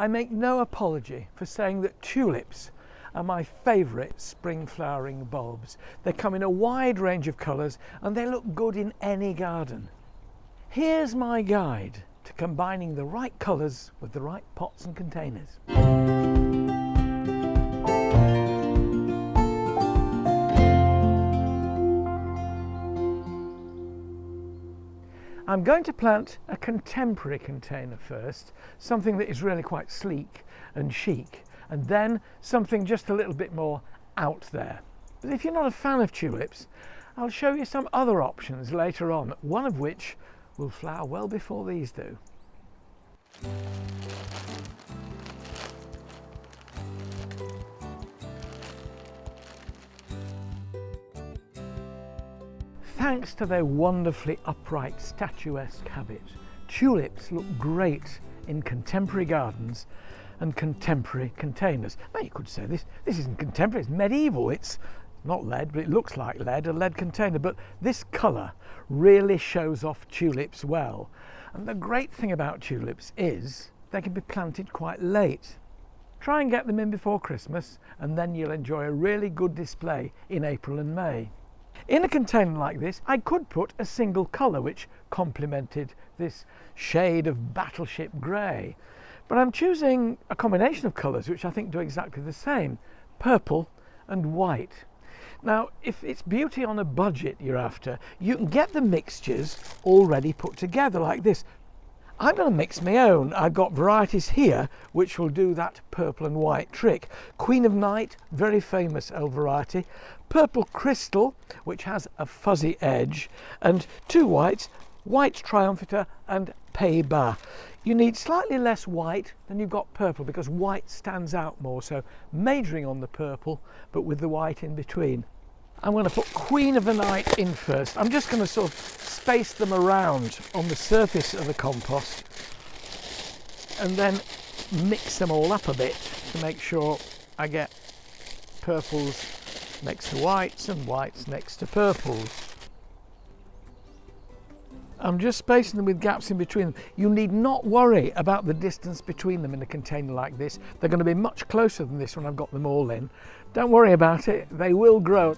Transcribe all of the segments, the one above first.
I make no apology for saying that tulips are my favourite spring flowering bulbs. They come in a wide range of colours and they look good in any garden. Here's my guide to combining the right colours with the right pots and containers. I'm going to plant a contemporary container first, something that is really quite sleek and chic, and then something just a little bit more out there. But if you're not a fan of tulips, I'll show you some other options later on, one of which will flower well before these do. Thanks to their wonderfully upright, statuesque habit, tulips look great in contemporary gardens and contemporary containers. Now you could say this isn't contemporary, it's medieval. It's not lead, but it looks like lead, a lead container. But this colour really shows off tulips well. And the great thing about tulips is they can be planted quite late. Try and get them in before Christmas, and then you'll enjoy a really good display in April and May. In a container like this, I could put a single colour which complemented this shade of battleship grey. But I'm choosing a combination of colours which I think do exactly the same, purple and white. Now, if it's beauty on a budget you're after, you can get the mixtures already put together like this. I'm going to mix my own. I've got varieties here which will do that purple and white trick. Queen of Night, very famous old variety. Purple Crystal, which has a fuzzy edge. And two whites, White Triumphita and Pays Bas. You need slightly less white than you've got purple because white stands out more, so majoring on the purple but with the white in between. I'm going to put Queen of the Night in first. I'm just going to sort of space them around on the surface of the compost and then mix them all up a bit to make sure I get purples next to whites and whites next to purples. I'm just spacing them with gaps in between them. You need not worry about the distance between them in a container like this. They're going to be much closer than this when I've got them all in. Don't worry about it, they will grow.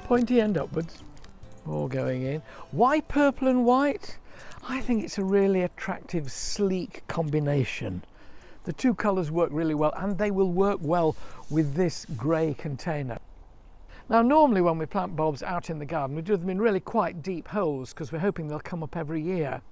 Pointy end upwards, all going in. Why purple and white? I think it's a really attractive, sleek combination. The two colours work really well, and they will work well with this grey container. Now, normally when we plant bulbs out in the garden, we do them in really quite deep holes because we're hoping they'll come up every year.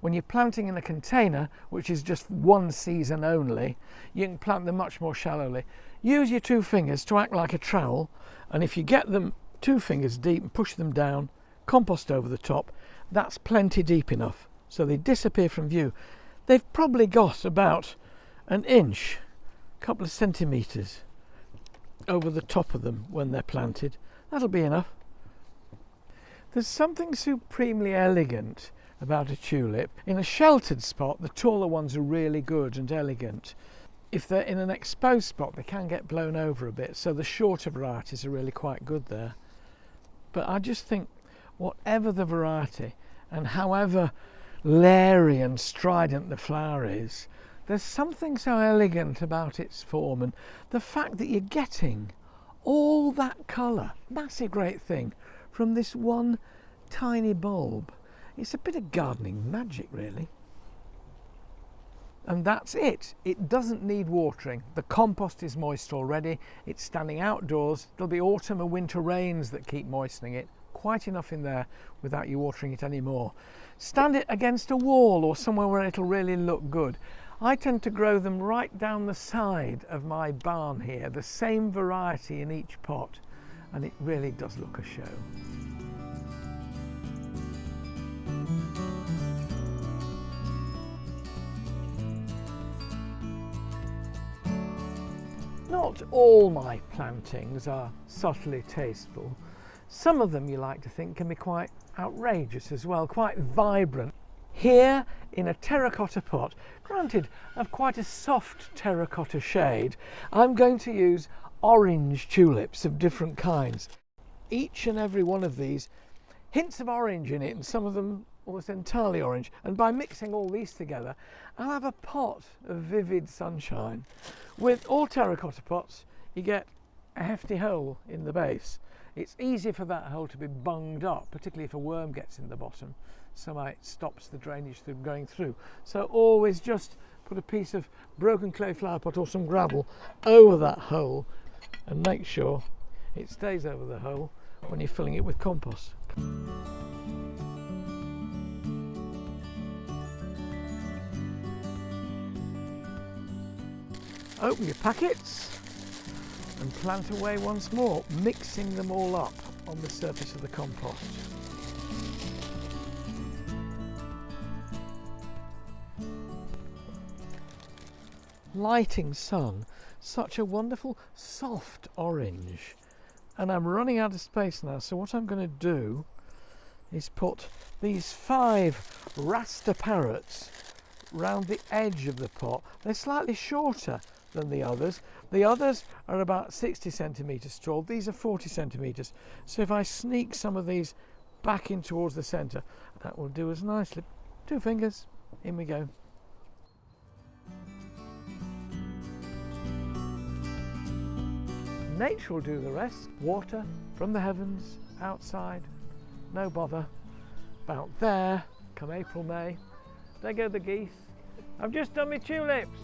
When you're planting in a container, which is just one season only, you can plant them much more shallowly. Use your two fingers to act like a trowel, and if you get them 2 fingers deep and push them down, compost over the top, that's plenty deep enough so they disappear from view. They've probably got about an inch, a couple of centimetres over the top of them when they're planted. That'll be enough. There's something supremely elegant about a tulip. In a sheltered spot, the taller ones are really good and elegant. If they're in an exposed spot, they can get blown over a bit, so the shorter varieties are really quite good there. But I just think whatever the variety and however leery and strident the flower is, there's something so elegant about its form, and the fact that you're getting all that colour, massive great thing, from this one tiny bulb. It's a bit of gardening magic, really. And that's it. It doesn't need watering. The compost is moist already. It's standing outdoors. There'll be autumn and winter rains that keep moistening it. Quite enough in there without you watering it anymore. Stand it against a wall or somewhere where it'll really look good. I tend to grow them right down the side of my barn here, the same variety in each pot, and it really does look a show. Not all my plantings are subtly tasteful. Some of them, you like to think, can be quite outrageous as well, quite vibrant. Here, in a terracotta pot, granted of quite a soft terracotta shade, I'm going to use orange tulips of different kinds. Each and every one of these hints of orange in it, and some of them almost entirely orange. And by mixing all these together, I'll have a pot of vivid sunshine. With all terracotta pots, you get a hefty hole in the base. It's easy for that hole to be bunged up, particularly if a worm gets in the bottom. So it stops the drainage from going through. So always just put a piece of broken clay flower pot or some gravel over that hole and make sure it stays over the hole when you're filling it with compost. Open your packets and plant away once more, mixing them all up on the surface of the compost. Lighting sun, such a wonderful soft orange. And I'm running out of space now, so what I'm going to do is put these 5 raster parrots round the edge of the pot. They're slightly shorter than the others. The others are about 60 centimetres tall. These are 40 centimetres. So if I sneak some of these back in towards the centre, that will do us nicely. 2 fingers, in we go. Nature will do the rest. Water from the heavens, outside, no bother. About there, come April, May, there go the geese. I've just done my tulips.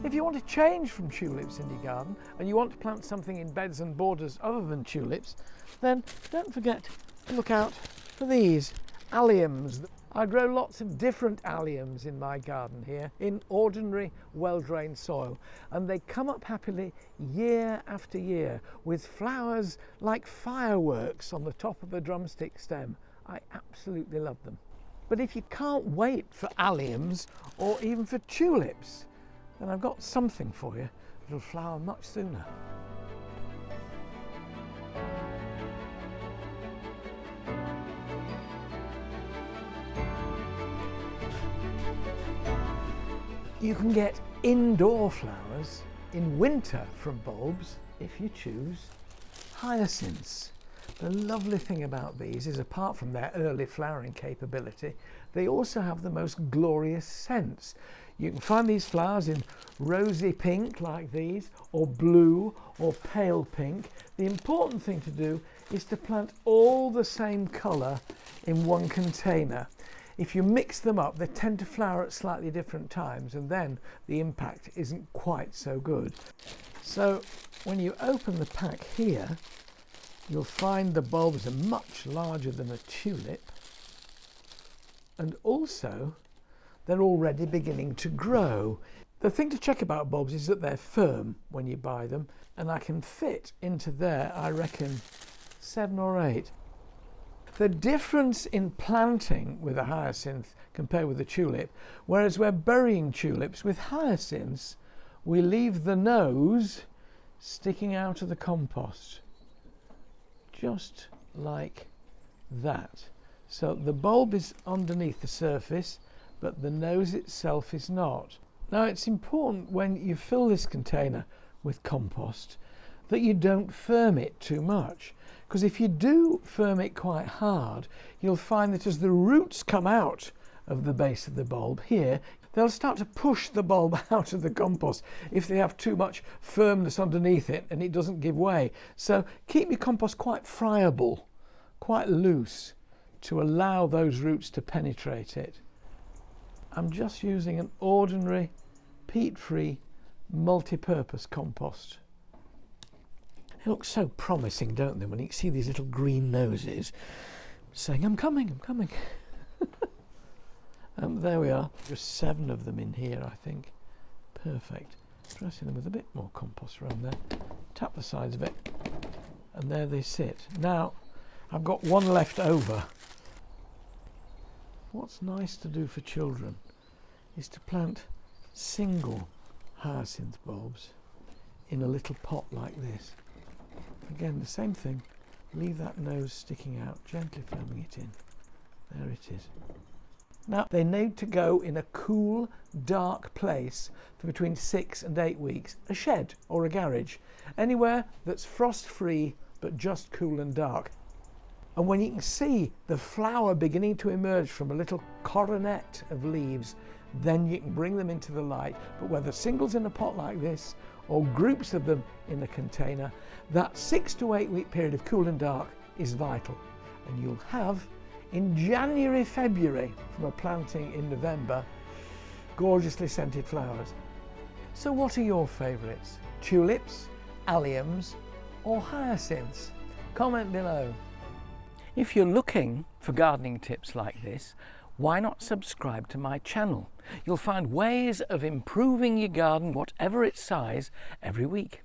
If you want to change from tulips in your garden and you want to plant something in beds and borders other than tulips, then don't forget to look out for these alliums. I grow lots of different alliums in my garden here in ordinary well-drained soil, and they come up happily year after year with flowers like fireworks on the top of a drumstick stem. I absolutely love them. But if you can't wait for alliums or even for tulips, then I've got something for you that'll flower much sooner. You can get indoor flowers in winter from bulbs if you choose hyacinths. The lovely thing about these is, apart from their early flowering capability, they also have the most glorious scents. You can find these flowers in rosy pink like these, or blue or pale pink. The important thing to do is to plant all the same colour in one container. If you mix them up, they tend to flower at slightly different times, and then the impact isn't quite so good. So when you open the pack here, you'll find the bulbs are much larger than a tulip, and also they're already beginning to grow. The thing to check about bulbs is that they're firm when you buy them, and I can fit into there, I reckon, 7 or 8. The difference in planting with a hyacinth compared with a tulip, whereas we're burying tulips, with hyacinths we leave the nose sticking out of the compost, just like that. So the bulb is underneath the surface, but the nose itself is not. Now it's important when you fill this container with compost that you don't firm it too much, because if you do firm it quite hard, you'll find that as the roots come out of the base of the bulb here, they'll start to push the bulb out of the compost if they have too much firmness underneath it and it doesn't give way. So keep your compost quite friable, quite loose, to allow those roots to penetrate it. I'm just using an ordinary peat-free multi-purpose compost. They look so promising, don't they, when you see these little green noses saying, I'm coming, I'm coming. There we are, just 7 of them in here, I think. Perfect. Dressing them with a bit more compost around there. Tap the sides of it, and there they sit. Now, I've got 1 left over. What's nice to do for children is to plant single hyacinth bulbs in a little pot like this. Again, the same thing. Leave that nose sticking out, gently firming it in. There it is. Now, they need to go in a cool, dark place for between 6 and 8 weeks. A shed or a garage. Anywhere that's frost-free but just cool and dark. And when you can see the flower beginning to emerge from a little coronet of leaves, then you can bring them into the light. But whether singles in a pot like this or groups of them in a container, that 6 to 8 week period of cool and dark is vital. And you'll have, in January, February, from a planting in November, gorgeously scented flowers. So what are your favourites? Tulips, alliums or hyacinths? Comment below. If you're looking for gardening tips like this, why not subscribe to my channel? You'll find ways of improving your garden, whatever its size, every week.